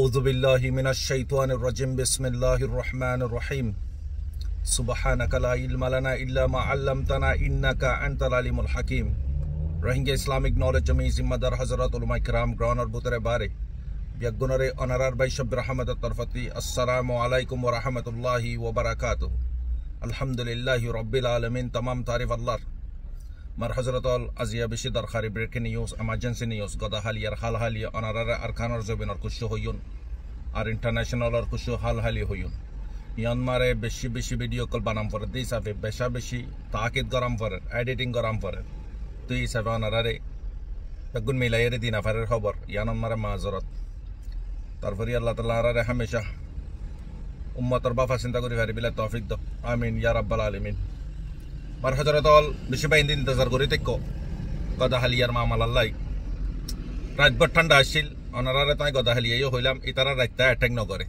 আউযু বিল্লাহি মিনাশ শাইতানির রাজিম বিসমিল্লাহির রহমানির রহিম সুবহানাকা লা ইলমা লানা ইল্লা মা আল্লামতানা ইন্নাকা আনতাল আলিমুল হাকিম রোহিঙ্গা ইসলামিক নলেজ জমি জিম্মাদার হযরত উলামা কিরাম গ্রাউন্ডার বুতরে বারে বিয়াগুনরে অনারার বাইশব রহমতের তরফতি আসসালামু আলাইকুম ওয়া রাহমাতুল্লাহি ওয়া বারাকাতুহু আলহামদুলিল্লাহি রাব্বিল আলামিন तमाम तारीफ अल्लाह मार हजरतल आजिया बेशी दरखारी ब्रेकिंग न्यूज एमरजेंसी न्यूज गदा हालियार हाल हालिया अनारार अरकानर जबिन और कुछ होयुन और इंटरनेशनल और कुछ हाल हाली होयुन यान मारे बेशी बेशी वीडियो कल बनाम पर दी साफे बेशा बेशी ताकिद गरम पर एडिटिंग गरम पर तो ये सब अनारारे तगुन मिलाये दिन अफारेर खबर यान मारे माजरत तारपरे अल्लाह ताआला रे हमेशा उम्मतर बाफा चिंता करी भारी बिला तौफिक दो आमीन या रब्बल आलमीन मार हजरतल बेशी बाइन दिन इंतजार करी तेको गदा हालियार मामाल अल्लाह रातभर ठंडा आसिल अनारारे ताई गदा हालिया हইলাম इतारा रातटा अटैक न करे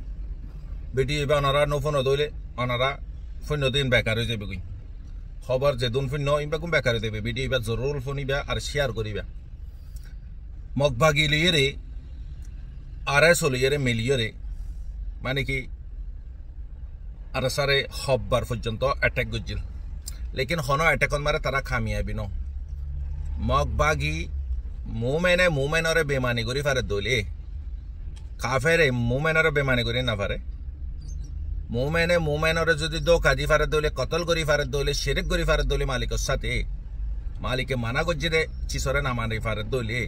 भिडिओ एबा अनारा नो फोन दइले अनारा फोन दिन बेकार हो जाबे गुई खबर जे दुन फोन इबा गुम बेकार हो जाबे भिडिओ एबा जरूर फोन इबा और शेयर करिबा मगबागी लिये रे आरएस लिये रे मिलिये रे माने कि आरसारे खबर पर्यन्त अटैक गजिल लेकिन हनो अटैकन मारे तारा खामियाबी न मगबागी मुमेनरे बेमानी करी फारे दोले काफेरे मुमेनरे बेमानी करी ना फारे मुमेनरे जदि धोखा दी फारे दोले कतल करी फारे दोले शिरक करी फारे दोले मालिकर साथे मालिके माना गजिरे चिसरे ना मानी फारे दोले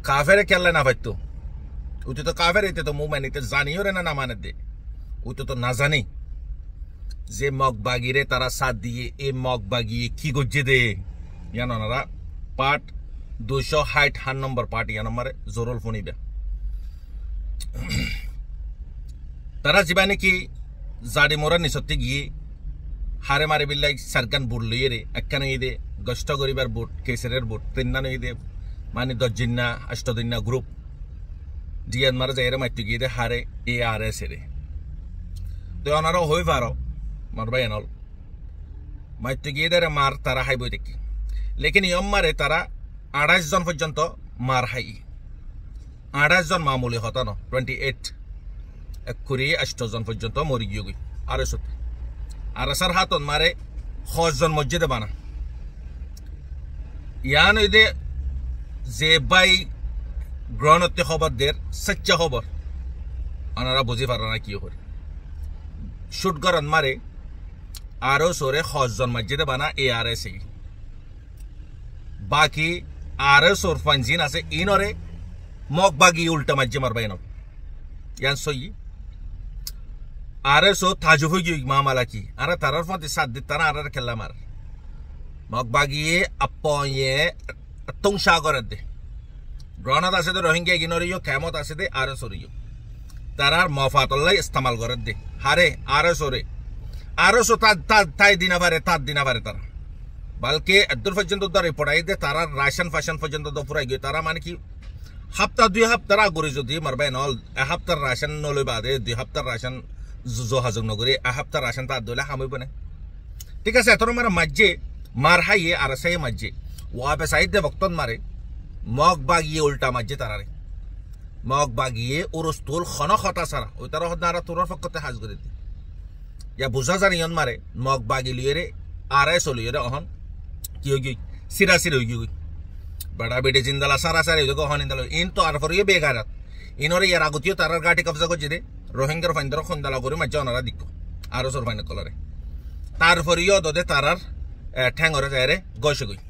काफेरे केल्ला ना फाइतो उते तो काफेरे इते तो मुमेनिते जानियो रे ना माने दे उते तो ना जानी जे मगबागीरे तारा साथ दिए ए मगबागी की गज्जे दे यानरा पार्ट 268 नंबर पार्ट या नंबर जरूर फुनिबे तारा जीवानी की जाडी मोरा निसत्ति गिए हारे मारे बिल्लाई सरकान बुट लइए रे एकखान इदे गष्ट गरिबार बुट केसरेर बुट तिन्नान इदे माने 10 जिन्ना 8 दिन्ना ग्रुप दियान मारा जायरे माइति गिए हारे ए आरएस रे तो अनारा होय पारो मारबाय नल माइति गिए मार तारा हाइबो देखि लेकिन यम मारे तारा 28 जन पर्यन्त मार हाई 28 जन मामूली हता न 28 एकुरी 8 जन पर्यन्त मरि गियो गई आरसर हातन मारे 6 जन मस्जिद बाना यान इदे जे बाई ग्रहणते खबर देर सच्चा खबर अनारा बुझी पारा ना कि हर शुट करन मारे आरो सोरे 6 जन मस्जिद बाना एआरएस बाकी आरएस और फंजिन आसे इनरे मगबागी उल्टा मज्जे मारबायन यान सोई आरएस ओ ताजुफुगी मामाला की आरा तारार फंति साथ तारा आरा खेला मार मगबागी अपोये तुंगशा करदे ग्रहणत आसे दे रोहिंग्या गिनरियो केमत आसे दे आरएस ओरियो तारार मफातल्ला इस्तेमाल करदे हारे आरएस ओरे आरएस ताई दिना बारे तारा बल्कि अद्दुर पर्यन्त दरे पढ़ाई दे तारा राशन फाशन पर्यन्त द पुराई गयो तारा माने कि हप्ता 2 हप्ता आगरे जदि मारबाय नल ए हप्तार राशन नलै बादे 2 हप्तार राशन जो हाजों नगरे ए हप्तार राशन ता दोले हामैबो ने ठीक আছে এতর মারা মাজ্জে মার হাইয়ে আর সাই মাজ্জে ওয়াবে সাইদ দে বক্তন মারে মগ বাগিয়ে উল্টা মাজ্জে তারারে মগ বাগিয়ে ওরস্তুল খনা খতা সারা ওই তারা হদারা তোর ফকতে হাজ করে দে या बुझा जानियन मारे मग बागी लिये रे आरएस लिये रे अहन की होगी सिरा सिर होगी बड़ा बेटे जिंदला सारा सारे देखो हन इंदला इन तो आर फर ये बेगारत इनोरे यार आगुतियो तारार गाटी कब्जा को जिदे रोहिंगर फाइंदर खंदला करे मज्जा अनारा दिक्को आरएस और फाइन कलरे तार फर यो ददे तारार ठेंगरे जायरे गयसे गई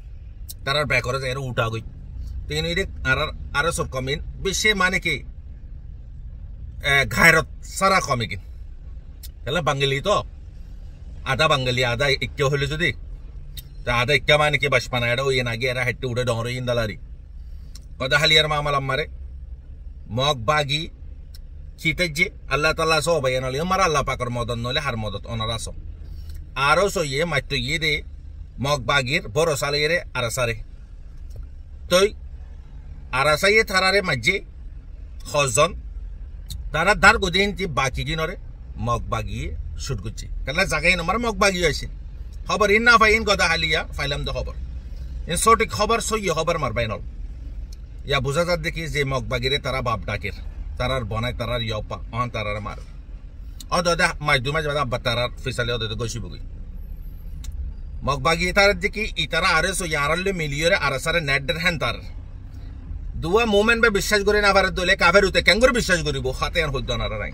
तारार बैकरे जायरे उठा गई तीन इरे आरएस और कमिन बेशे माने के घायरत सारा कमिकिन हेला बांगली तो आधा बांगली आधा इक्के होले जदि आधा इक्का माने के बशपाना एडो ये नागे एरा हट्टी उडे डोंगरे इंदलारी गदा हालियार मामल अम्मारे मगबागी खितजे अल्लाह ताला सो बयानल यमारा अल्लाह पाकर मदन नले हर मदद ओनारा सो आरो सो ये माइतो ये दे मगबागीर भरोसा ले रे आरासारे तोय आरासा ये थारारे मज्जे खजन तारा दार गोदेन ती बाकी गिनरे मगबागी शुट गुच्ची कल्ला जागाय नंबर मगबागी आइसे खबर इन ना फाइन गदा हालिया फाइलाम द खबर इन सटिक खबर सो ये खबर मारबाय नल या बुझा जात देखि जे मगबागीरे तारा बाप डाकेर tarar bonai tarar yopa on tarar mar odo da mai du mai bada batarar fisale odo goshi bugi mogbagi tarar diki itara are so yaralle miliyore arasare nedder hentar দুয়া মোমেন বে বিশ্বাস করে না পারে দলে কাফের হতে কেন করে বিশ্বাস করিব হাতে আর হইতো না রাই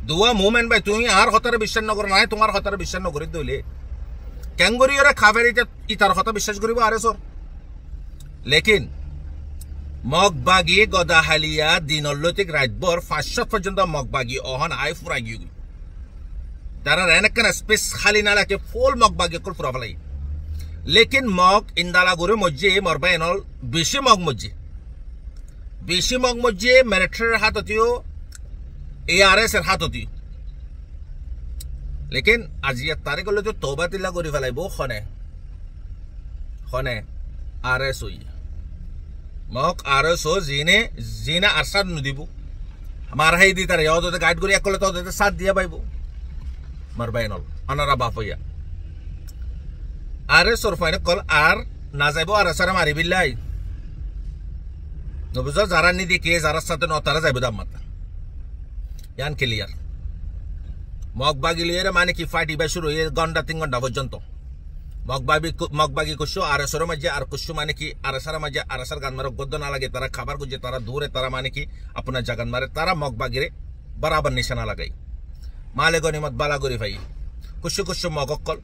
দুয়া মোমেন বে তুমি আর হতারে বিশ্বাস ন করে না তোমার হতারে বিশ্বাস ন করে দলে কেন করি ওরা কাফের ইতার কথা বিশ্বাস করিব আরে সর লেকিন মগবাগি গদাহালিয়া দিনলতিক রাতভর 500 পর্যন্ত মগবাগি অহন আই ফুরাই গই তারা রেনকন স্পেস খালি না লাগে ফুল মগবাগি কল ফুরা ফলাই লেকিন মগ ইন্দালা গুরে মজ্জে মরবাইনল বেশি মগ মজ্জে মিলিটারির হাততিও এআরএস এর হাততি লেকিন আজিয়া তারিখ হলে তো তওবা তিলা করি ফেলাইব খনে আরএস হই মগ আরএস ও জিনে আরসাদ নদিব আমার হাই দি তার ইয়াদতে গাইড করি একলে তো সাথ দিয়া পাইব মারবাইনল আনারা বাপইয়া আরএস ওর ফাইনে কল আর না যাইব আর সারা মারি বিল্লাই নবুজা যারা নিদি কে যারা সাথে ন তারা যাইব দাম মাতা ইয়ান ক্লিয়ার মগবাগি লিয়ে মানে কি ফাইট ইবা শুরু হয়ে ঘন্টা 3 ঘন্টা পর্যন্ত মগবাগি কুশো আর সর মাঝে আর কুশো মানে কি আর সারা মাঝে আর সার গান মারক গদ্দ না লাগে তারা খাবার গুজে তারা দূরে তারা মানে কি আপনার জাগান মারে তারা মগবাগিরে বরাবর নিশানা লাগাই মালে গনিমত বালাগরি ভাই কুশো মগকল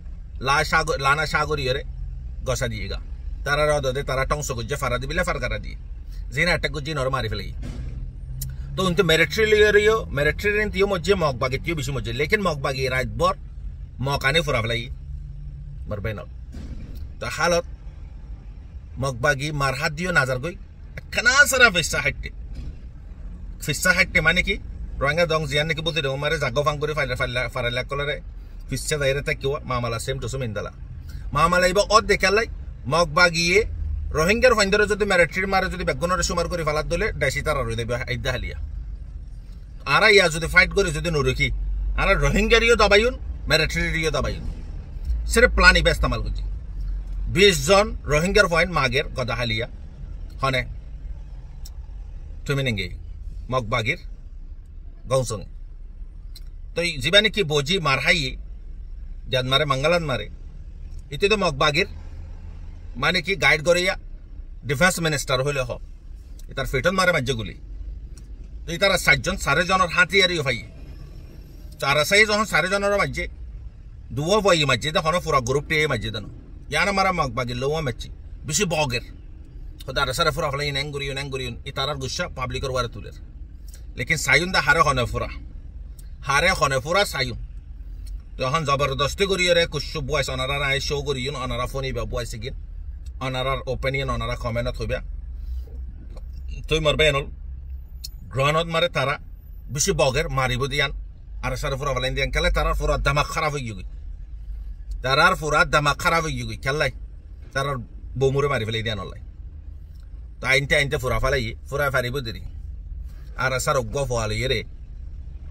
লানা সাগরিয়রে গসা দিয়েগা তারা রদে তারা টংস গুজে ফারা দিবিলে ফারকারা দিয়ে জিনা একটা গুজি নর মারি ফেলাই তো উনতে মেরিট্রি তিও মজ্জে মগবাগি তিও বেশি মজ্জে লেকিন মগবাগি রাতভর মকানে ফুরা ফেলাই মারবাইন তো হালত মগবাগি মারহাত দিও নাজার গই খানা সারা ফিসা হাইটে মানে কি রঙা দং জিয়ান নাকি বলতে দেবো মারে জাগো ফাং করে ফারাইলা কলরে ফিসা দাইরে তাকিও মামালা সেম টু ইন্দালা মামালা ইবা অদ দেখালাই মগবাগিয়ে রোহিঙ্গার ফাইন্দারে যদি মেরিট্রির মারে যদি বেগুনের সুমার করে ফালাত দলে ডাইসি তারা রই দেবে আইদা হালিয়া আরা ইয়া যদি ফাইট করে যদি নরকি আর রোহিঙ্গারিও দাবাইউন মেরিট্রিরিও দাবাইউন সিরে প্লান ইবা ইস্তেমাল করছি 20 জন রোহিঙ্গার ফাইন মাগের গদাহালিয়া হনে তুমি নেঙ্গে মগবাগির গৌসং তো জীবানি কি বজি মারহাই জান মারে মঙ্গলান মারে ইতি তো মগবাগির মানে কি গাইড করিয়া ডিফেন্স মিনিস্টার হইলে হ এটার ফিটন মারে মাজ্যগুলি তো তারা 7 জন 4 জনের হাতিয়ারিও ভাই তারা 6 যখন 4 জনের মাঝে দুও ভাই মাঝে তখন পুরা গ্রুপটি মাঝে দেন ইয়ানা মারা মগবাগির লোয়া মাঝে বেশি বগের তারা সারা ফুরা ফলাই নেঙ্গুরিয়ন ইতারার গুসা পাবলিকের ওয়ারে তুলের লেকিন সায়ুন দা হারে হনে ফুরা সায়ুন তখন জবরদস্তি করিয়ে কুসু বয়স অনারা আই শো করিয়ন অনারা ফোন ইবা বয়স গিন অনারার ওপিনিয়ন অনারা কমেন্টত হইবা তুই মরবে এনল গ্রহণত মারে তারা বেশি বগের মারিব দিয়ান আর সারা ফুরা ফলাইন দিয়ান খেলে তারার ফুরা দামাক খারাপ হয়ে গই খেলাই তারার বমুরে মারি ফেলাই দিয়ান অলাই তো আইনতে ফুরা ফারিব দিরি আর সার অজ্ঞ ফোয়ালি রে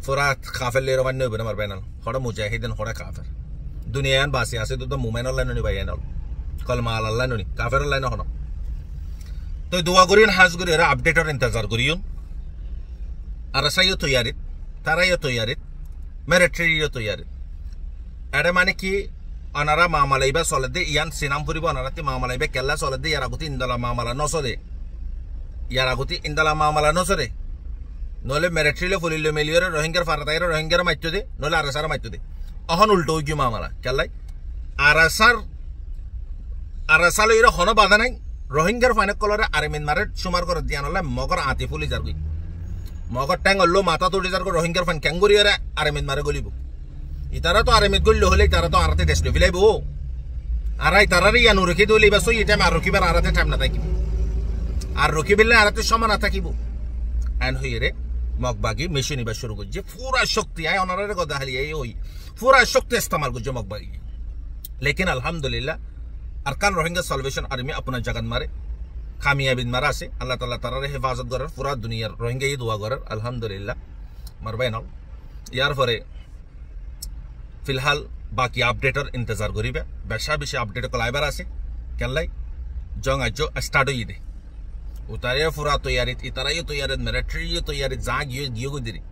ফুরা কাফের লের মানে নইব না মারবে না হড়া মুজাহিদিন হড়া কাফের দুনিয়ান বাসি আছে তো মুমেন অনলাইন নি ভাই এনল কলমা আল্লাহ নি কাফের অনলাইন হন তো দোয়া করিন হাজ করি এরা আপডেটের ইন্তজার করিয়ন আর সাইও তৈয়ারিত তারাইও তৈয়ারিত মেরিট্রিও তৈয়ারিত এডে মানে কি অনারা মামালাইবা চলে ইয়ান সিনাম ফুরিব অনারাতে মামালাইবা কেল্লা চলে ইয়ার আগতি ইন্দালা মামালা নচরে নহলে মেরিট্রিলে ফুলিলে মেলিয়রে রোহিঙ্গার ফারাতাইরে রোহিঙ্গার মাইতো দে নহলে আরাসার মাইতো দে অহন উল্টো হইকি মামালা কেল্লাই আরাসাল ইরে হন বাধা নাই রোহিঙ্গার ফাইনে কলরে আরমিন মারে সুমার করে দিয়ান হলে মগর আতি ফুলি যার গই মগর ট্যাং হলো মাথা তুলি যার রোহিঙ্গার ফাইন ক্যাঙ্গুরিয়ারে আরমিন মারে গলিব ইতারা তো আরমিত গলিল হলে তারা তো আরাতে দেশ লইলাইব আরাই তারারে ইয়ানু রকি দলি বাসো ইটা মা রকিবার আরাতে টাইম না থাকিব আর রকিবিল্লা আরাতে সময় না থাকিব আইন হইরে মগবাগি মেশিন ইবা শুরু করছে পুরা শক্তি আয় অনারে গদা হালিয়ে ওই পুরা শক্তি ইস্তেমাল করছে মগবাগি লেকিন আলহামদুলিল্লাহ আরকান রোহিঙ্গা সালভেশন আর্মি আপনার জাগান মারে কামিয়াবিন মারা আছে আল্লাহ তাআলা তারারে হেফাজত করার পুরা দুনিয়ার রোহিঙ্গা ই দোয়া করার আলহামদুলিল্লাহ মারবাইন ইয়ার পরে ফিলহাল বাকি আপডেটের ইন্তজার করিবে বেশা বেশি আপডেট কলাইবার আছে কেলাই জং আজ স্টার্ট হই দে Utariya fura toyarit, itarayo toyarit, military toyarit, zag yogo diri.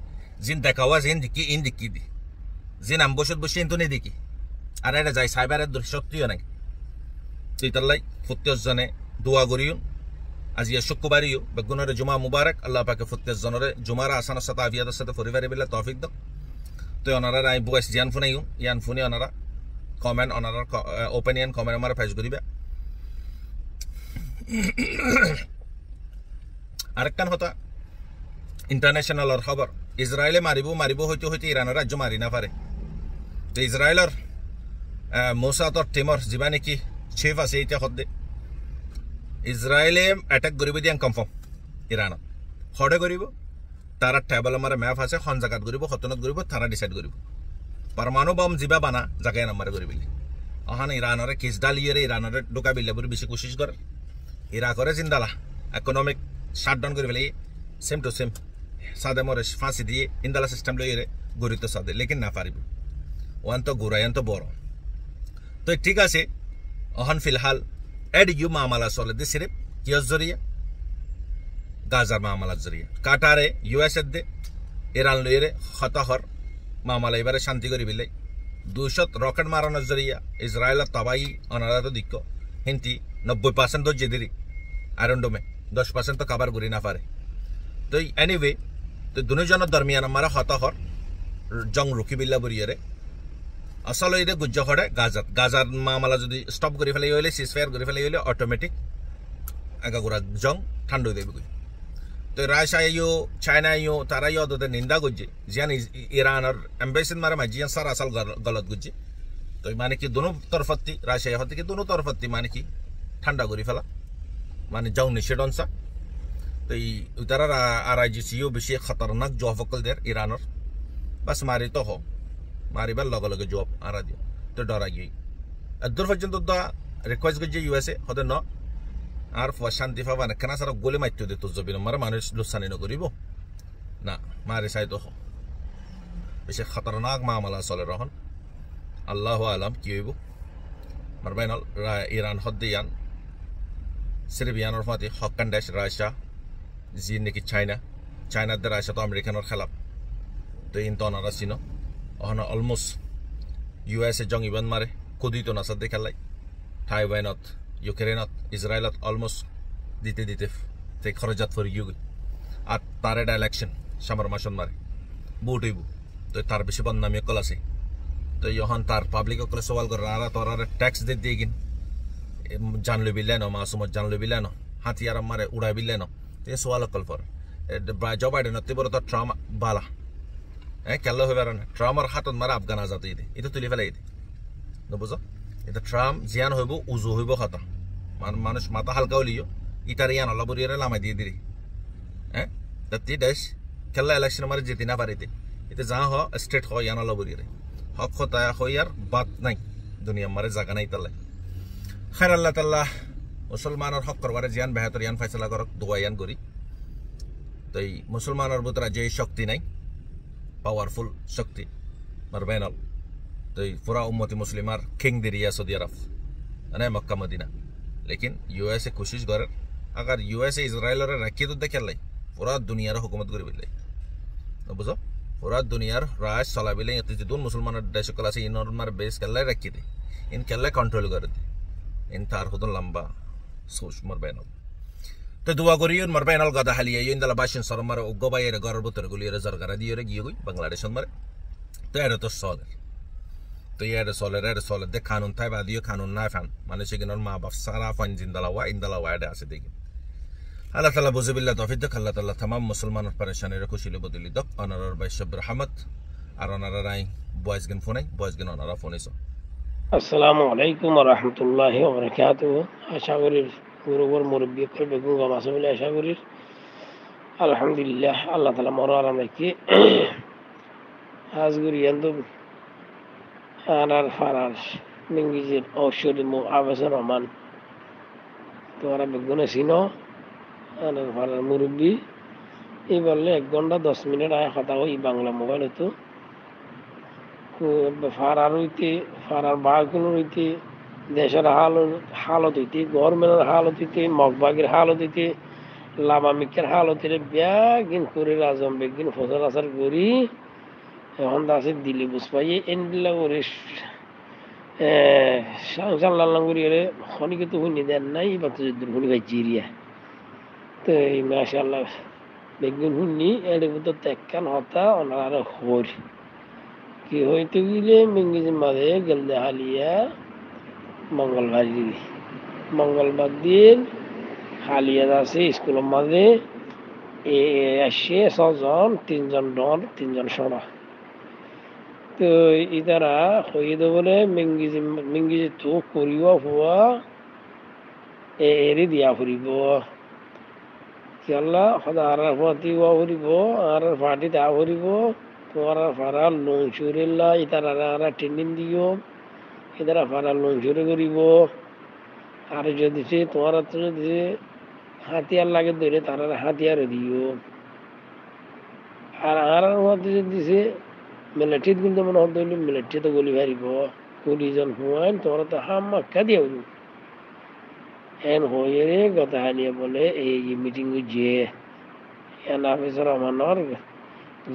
Zin dekawa zin diki in diki di. Zin amboshot boshin to ne diki. Are এটা যাই সাইবারের সত্যিও নাই তো এটার লাই প্রত্যেক জনে দোয়া করিও আজি শুক্রবারিও বেগুনের জুমা মুবারক আল্লাহ পাকে প্রত্যেক জনের জুমার আসানের সাথে আফিয়াতের সাথে পরিবারে বিলে তৌফিক দাও তো ওনারা আই বয়স জান ফুনাইও ইয়ান ফুনি ওনারা কমেন্ট ওনারা ওপিনিয়ন কমেন্ট আমার পেশ করিবে আরেকটান হতা ইন্টারন্যাশনাল খবর ইসরায়েলে মারিব হইতে হইতে ইরানের রাজ্য মারি না পারে তো ইসরায়েলের মোসাদর টিমর যিবা নেকি চিফ আছে এতিয়া সদ্যে ইসরায়েলে এটেক কৰিব দিয়া কনফাৰ্ম ইৰাণত সদে কৰিব তাৰা টেবল আমাৰ ম্যাপ আছে খন জায়গাত কৰিব খতনত কৰিব তাৰা ডিসাইড কৰিব পৰমাণু বম যিবা বানা জায়গায় নাম্বাৰে কৰিবলি অহান ইরানরে কিসডাল ইয়েরে ইরানরে ঢোকা বিলে বলে বেশি কোশিশ করে ইরাকরে জিন্দালা ইকোনমিক শাটডাউন করে ফেলে সেম টু সেম সাদে মরে ফাঁসি দিয়ে ইন্দালা সিস্টেম লইরে গরিত সাদে লেকিন না পারিব ওয়ান তো গুরায়ন তো বড় তো ঠিক আছে অহন ফিলহাল এড ইউ মামলা চলে দে সিরিফ কিয়র জরিয়া গাজার মামলার জরিয়া কাটারে ইউএসএ দে ইরান লইরে হতাহর মামলা এবারে শান্তি করে বিলে 200 রকেট মারানোর জরিয়া ইসরায়েলের তবাই অনারাত দিক্ক হিন্তি 90% দোজ জেদিরি আয়রনডোমে 10% তো কাবার করি না পারে তো এনিওয়ে তো দুজনের দরমিয়ান আমার হতাহর জং রুকি বিল্লা বরিয়ারে আসলে এটা গুজ্জ করে গাজার মামলা যদি স্টপ করে ফেলে হইলে সিজফায়ার করে ফেলে হইলে অটোমেটিক আগাগোড়া জং ঠান্ডা হয়ে দেবে তো রাশিয়া চায়না তারা ওদের নিন্দা করছে জিয়ান ইরানের এম্বাসিড মারে জিয়ান সার আসল গলত করছে তো মানে কি দোনো তরফতি রাশিয়া হতে কি দোনো তরফতি মানে কি ঠান্ডা করে ফেলা মানে জং নিষেধনসা তো তারা আরাইজিসিও বেশি খতরনাক জফকল দের ইরানের বাস মারি তো হোক মারিবার লগে লগে জব আরা দিয়ে তো ডরা গিয়ে দূর পর্যন্ত দা রিকোয়েস্ট করছে ইউএসএ হতে ন আর শান্তি পাবা না কেনা সারা গোলে মারতে দিত জবিন মারা মানুষ লুসানি নকরিব না মারে চাই তো বেশি খতরনাক মামলা চলে রহন আল্লাহ আলাম কি হইব মার বাইনাল ইরান হদ্দে ইয়ান সিরিফ ইয়ানোর ফাতে হকান দেশ রাশিয়া জি নাকি চায়নার দে রাশিয়া তো আমেরিকানোর খেলাপ তো ইন তো অনারা চিনো অহনা অলমোস্ট ইউএসএ জং ইবান মারে কুদিত না সাথে খেলাই থাইওয়ানত ইউক্রেনত ইসরায়েলত অলমোস্ট দিতে তে খরচাত ফর ইউ আর তার এটা ইলেকশন সামার মাসন মারে বুট হইব তো তার বেশি বদনামি অকল আছে তো ইহন তার পাবলিক অকলে সওয়াল করে আর তোর ট্যাক্স দিয়ে গিন জানলো বিলেন মাসুমত জানলো বিলেন হাতিয়ার মারে উড়াই বিলেন তো সওয়াল অকল ফর জো বাইডেন বড় তো ট্রাম্প বালা কেলো হইবার না ট্রাম্পর হাতত মারা আফগান আজাদ দে এটা তুলি ফেলাই দে বুঝো এটা ট্রাম্প জিয়ান হইব উজু হইব খাতা মানুষ মাথা হালকা হলিও ইটার ইয়ান অলপ বরিয়ারে লামাই দিয়ে দিলি তাতে দেশ খেলা ইলেকশন মারে যেতে না পারিতে এটা যা হ স্টেট হয় ইয়ান অলপ বরিয়ারে হক হতায় হয় আর বাত নাই দুনিয়া মারে জাগা নাই তালে খার আল্লাহ তাল্লাহ মুসলমানের হক করবারে জিয়ান বেহাতর ইয়ান ফাইসলা করক দোয়া ইয়ান করি তো এই মুসলমানের ভিতরে যে শক্তি নাই পাওয়ারফুল শক্তি মারবেনল তো পুরা উম্মতি মুসলিমার কিং দিরিয়া সৌদি আরব মানে মক্কা মদিনা लेकिन यूएसए कोशिश कर अगर यूएसए इजराइल रखी तो देखे लाई पूरा दुनियार हुकूमत कर बिल्ले बुझो पूरा दुनियार राज चला बिल्ले जितून मुसलमान देश कल से इन मार बेस कल रखी दे इन कल कंट्रोल कर दे इन तार खुद लंबा सोच मर बैनल तो दुआ करी मर बैनल गदा हालिया इन दला बाशिन सर मार गोबाई रे घर बुतर गुली रे जर करा दियो रे गियो गई बांग्लादेश मारे तो यार तो सॉल तो यार सोलर दे कानून था बादियो कानून ना फैन माने से गिनर मां बाप सारा फन जिंदलावा इंदलावा दे आसे देगी अल्लाह ताला बुजुबिल्लाह तौफीक दे अल्लाह ताला तमाम मुसलमान परेशानी रे खुशी ले बदली दक अनर बाय शब रहमत আর ওনারা রাই বয়েজ গিন ওনারা ফোন এসো আসসালামু আলাইকুম ওয়া রাহমাতুল্লাহি ওয়া বারাকাতুহু আশা করি পুরোপুর মুরব্বি করে বেগুন গামাসে বলে আশা করি আলহামদুলিল্লাহ আল্লাহ তাআলা মর আরাম রাখি আজগুরি এন্দ আনার ফারার মিঙ্গিজের ঔষধি মু আবাসর রহমান তোরা বেগুনে সিনো আনার ফারার মুরব্বি এই বললে 1 ঘন্টা 10 মিনিট আয় কথা ওই বাংলা মোবাইল তো ফারার হইতে ফারার বাগুন হইতে দেশের হালত হইতে গভর্নমেন্টের হালত হইতে মগবাগের হালত হইতে লামা মিকের হালতের বিয়াগিন করে রাজম বেগিন ফসল আসার করি এখন দাসে দিলি বুঝ পাই এনডিলা করে সংসার লাল্লাম করি এলে খনিকে তো শুনি দেন নাই বা তো যদি শুনি ভাই জিরিয়া তো এই মাশাল্লাহ বেগুন শুনি এর ভিতর তেকান হতা ওনারা হর কি হইতে গেলে মিঙ্গিজি মাঝে গেলদে হালিয়া মঙ্গলবার দিদি মঙ্গলবার দিন হালিয়া আছে স্কুলের মাঝে আসে ছজন তিনজন ডন তিনজন সোনা তো ইতারা হয়ে বলে মিঙ্গিজি তো করিও হওয়া এরি দিয়া ফুরিব কেলা সদা আর ফাটি ওয়া ফুরিব আর ফাটি দা ফুরিব তোমার ফারা লোন চুরিল্লা ইতারা আর টেন্ডিন দিও ইতারা ফারা লোন চুরি করিব আর যদি তোমার যদি হাতিয়ার লাগে ধরে তারা হাতিয়ার দিও আর মধ্যে যদি দিছে মিলিটারিত কিন্তু মনে হতো মিলিটারি তো গলি ফারিব পুলিশজন হুয়াইন তোরা তো হাম্মাক্কা দিয়ে এন হয়ে রে গত হালিয়া বলে এই মিটিং যে এন আফিসর রহমানর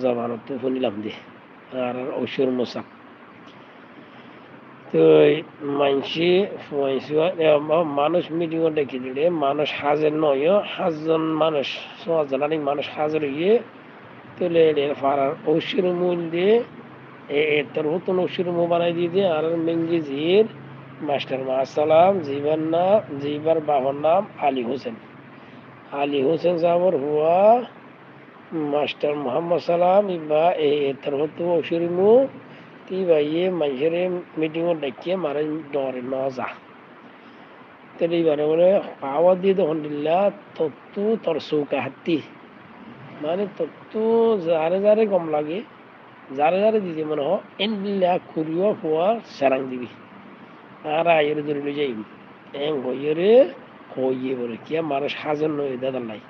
জবানত তো শুনিলাম দে আর ঐশ্বর মোসাক তো মানসি মানুষ মিটিং ডেকে দিলে মানুষ হাজার নয় 5 জন মানুষ 6 জনানিক মানুষ হাজার হইয়ে তুলে ফারার ঐশ্বর মূল দিয়ে তোর নতুন ঐশ্বর মু বানাই দিয়ে আর মেঙ্গিজির মাস্টার মাসালাম জিবার বাবার নাম আলী হোসেন সাহর হুয়া মাস্টার মোহাম্মদ সালাম ইবা তোর হতো ঐশ্বর মু ती भाई মানুষের মিটিং ডাকিয়ে মারে ডরে ন যা তাহলে এবারে বলে পাওয়া দিয়ে তখন দিল্লা তত্তু তোর চৌকা হাতি মানে তত্তু যারে যারে গম লাগে যারে যারে দিদি মনে হয় এন দিল্লা খুরিও ফুয়া সেরাং দিবি আর আয়ের ধরে যাইবি এং হইয়ে হইয়ে বলে কি মারে সাজন নয় দাদার লাই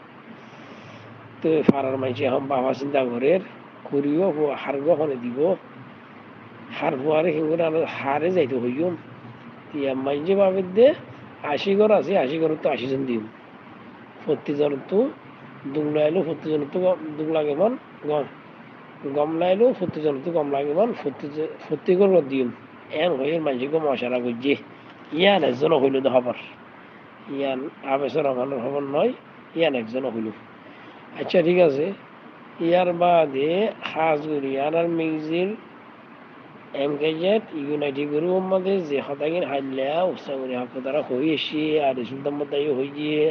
তো ফারার মাইসে এখন বাবা চিন্তা করে খুরিও ফুয়া হারগো হনে দিব হার ফুয়ারে হিঙ্গুর হারে যাইতে হইম তিয়া মাইজে ভাবে দে 80 ঘর আছে 80 ঘর তো 80 জন দিম 40 জন তো দুংলাইলো 40 জন তো দুং লাগে মান গম লাইলো 40 জন তো গম লাগে মান 40 ঘর দিম এন হয়ে মাইজে গো মশারা গুজে ইয়ান একজন হইল তো খবর ইয়ান আবেশর রহমানের খবর নয় ইয়ান একজন হইল আচ্ছা ঠিক আছে ইয়ার বাদে হাজগুড়ি আর মিউজির এমকেজেড ইউনাইটেড গরু মধ্যে যে হতাগিন হাইলা উসাগুরি হাকো তারা হইয়েছি আর সুলতান মতাই হইয়ে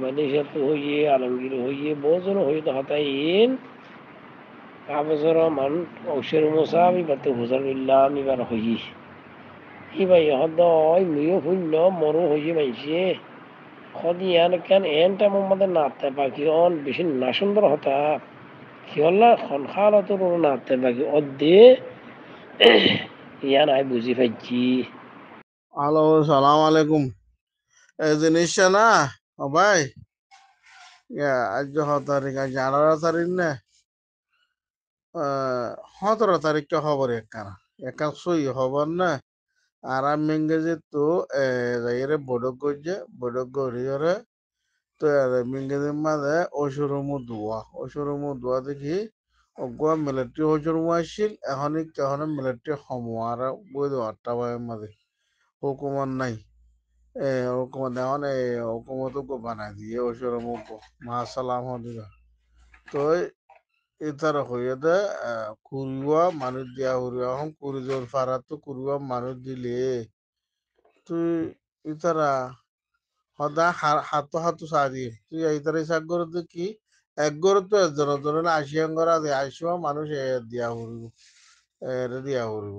মালয়েশিয়া তো হইয়ে আলমগীর হইয়ে বহুজন হইয়ে তো হতাইন কাগজর মান ঔষের মোসা আমি বাতে হুজার ইল্লাম এবার হইয়ে এবার হদয় মুইও শূন্য মরো হইয়ে মাইছে সদিয়ান কেন এনটা মোৰ মতে নাতে বাকি অন বেশি না সুন্দর হতা সিহল্লা খনখালতো নাতে বাকি অদ্দে ইয়ান আই বুঝি পাইছি হ্যালো সালাম আলাইকুম এই জিনিসটা না ও ভাই আজ 17 তারিখ আজ 18 তারিখ না 17 তারিখটা খবর একান সই খবর না আর আমি ইংরেজি তো যাইরে বড় গরিয়রে তো ইংরেজির মাঝে ঐশ্বরমু দোয়া দেখি অগুয়া মিলিটারি ঐশ্বরমু আসছিল এখন মিলিটারি সমুহ আর বই দেওয়া মাঝে হুকুমত নাই hukumat এখন hukumat ko বানাই দিয়ে ওসর মুখ মাসালাম হদিবা তো ইতার হইয়ে দে কুরুয়া মানুষ দিয়া হরিয়া এখন কুড়ি জন ফারা তো কুরুয়া মানুষ দিলে তুই ইতারা সদা হাতো সারি তুই ইতারা ইসাক করে কি এক গড়ে তো একজনের ধরে না 80 গড়া দে 80 মানুষ দিয়া হরিব দিয়া হরিব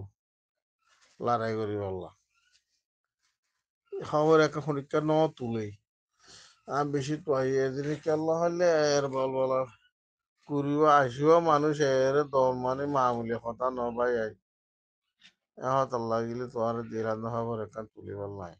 লড়াই করি বললা খবর একটা খনিকা ন তুলে আমি বেশি তো এদিনে কেল্লা হলে এর বলার কুড়িও 80 মানুষ এর দল মানে মামুলি কথা নবাই আই এখন লাগিলে তো আর দিলাম খবর একটা তুলিবার নাই